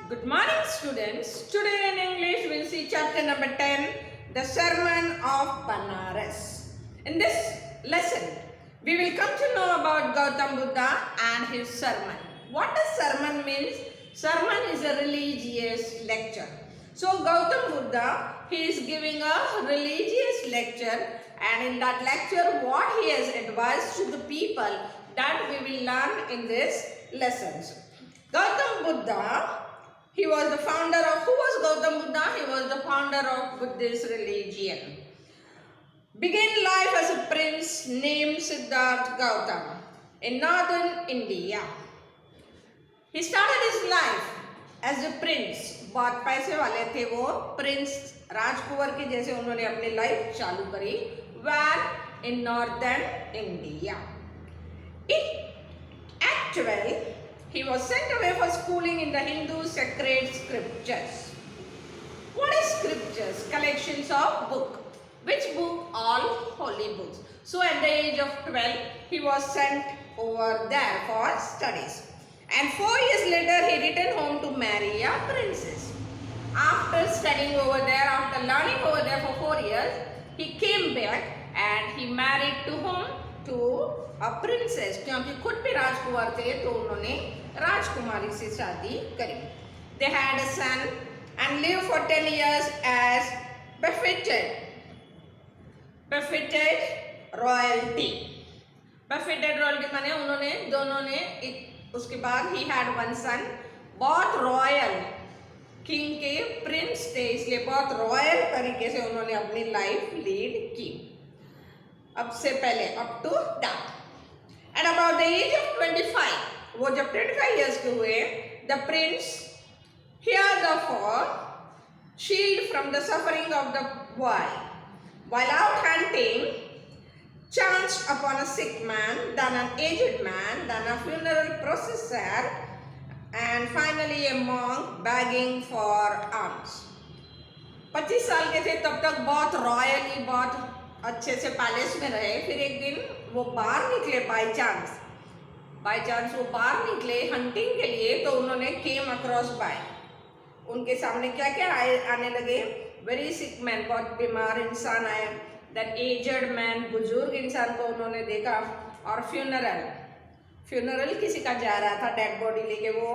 Good morning, students. Today in English, we'll see chapter number 10, the Sermon of Banaras. In this lesson, we will come to know about Gautam Buddha and his sermon. What does sermon means? Sermon is a religious lecture. So, Gautam Buddha, he is giving a religious lecture, and in that lecture, what he has advised to the people, that we will learn in this lessons. Gautam Buddha, he was the founder of, who was Gautam Buddha? He was the founder of Buddhist religion. Began life as a prince named Siddhartha Gautama in northern India. He started his life as a prince. बहुत पैसे वाले थे वो, Prince राजकुंवर के जैसे उन्होंने अपनी life चालू करी. Where in northern India. At 12, he was sent away for schooling in the Hindu sacred scriptures. What is scriptures? Collections of book. Which book? All holy books. So at the age of 12, he was sent over there for studies. And 4 years later, he returned home to marry a princess. After studying over there, after learning over there for 4 years, he came back and he married to whom? To a princess. क्योंकि खुद भी राजकुमार थे तो उन्होंने राजकुमारी से शादी करी. They had a son and lived for 10 years as befitted royalty. Befitted royalty माने उन्होंने दोनों ने उसके बाद he had one son. बहुत रॉयल किंग के प्रिंस थे, इसलिए बहुत रॉयल तरीके से उन्होंने अपनी लाइफ लीड की. अब से पहले up to that. And about the age of 25, वो जब 25 इयर्स के हुए, the prince here the for shield from the suffering of the boy while out hunting, chanced upon a sick man, then an aged man, then a funeral processor, and finally a monk begging for alms. 25 साल के थे तब तक बहुत royally, बहुत अच्छे से palace में रहे. फिर एक दिन वो बाहर निकले बाय चांस वो बाहर निकले हंटिंग के लिए. तो उन्होंने केम अक्रॉस बाय, उनके सामने क्या क्या आने लगे? वेरी सिक मैन, बहुत बीमार इंसान आए. दैट एजड मैन, बुजुर्ग इंसान को उन्होंने देखा. और फ्यूनरल किसी का जा रहा था, डेड बॉडी लेके वो.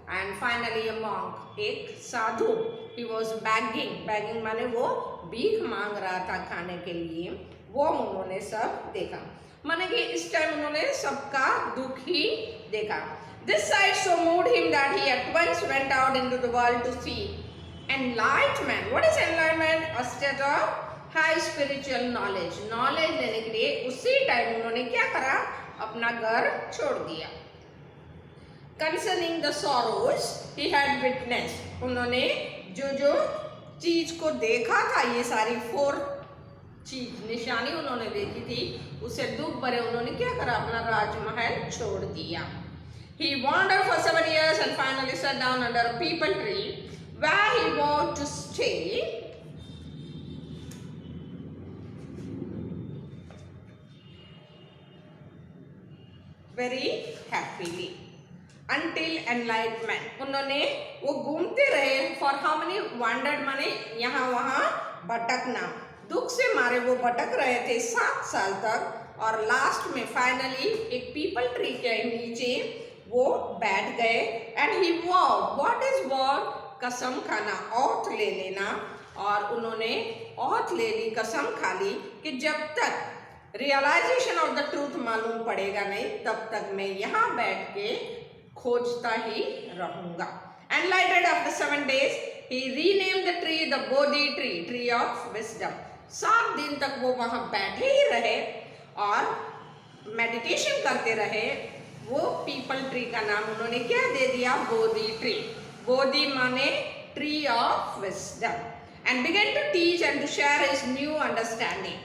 एंड फाइनली ए मॉन्क, एक साधु. ही वॉज बैगिंग माने वो भीख मांग रहा था खाने के लिए. वो उन्होंने सब देखा. माने कि इस टाइम उन्होंने सबका दुख ही देखा. This sight so moved him that he at once went out into the world to see enlightenment. What is enlightenment? A state of high spiritual knowledge. Knowledge लेने के लिए उसी टाइम उन्होंने क्या करा? अपना घर छोड़ दिया. Concerning the sorrows he had witnessed, उन्होंने जो चीज को देखा था, ये सारी 4 चीज निशानी उन्होंने देखी थी, उसे दुख भरे उन्होंने क्या करा? अपना राजमहल छोड़ दिया. He wandered for 7 years and finally sat down under a peepal tree where he vowed to stay very happily until enlightenment. उन्होंने वो घूमते रहे. for how many? wandered माने यहाँ वहाँ भटकना. दुख से मारे वो भटक रहे थे 7 साल तक. और लास्ट में फाइनली एक पीपल ट्री के नीचे वो बैठ गए. And he wow. What is wow? कसम खाना, औथ ले लेना. और उन्होंने औथ ले ली, कसम खा ली कि जब तक रियलाइजेशन ऑफ द ट्रूथ मालूम पड़ेगा नहीं, तब तक मैं यहाँ बैठ के खोजता ही रहूंगा. Enlightened after 7 days, he renamed the tree the Bodhi tree, tree of wisdom. 7 दिन तक वो वहां बैठे ही रहे और मेडिटेशन करते रहे. वो पीपल ट्री का नाम उन्होंने क्या दे दिया? बोधि ट्री. बोधि माने tree of wisdom. And began to teach and to share his new understanding.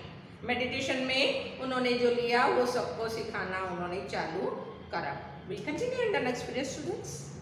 Meditation में उन्होंने जो लिया वो सबको सिखाना उन्होंने चालू करा. We'll continue in the next video, students.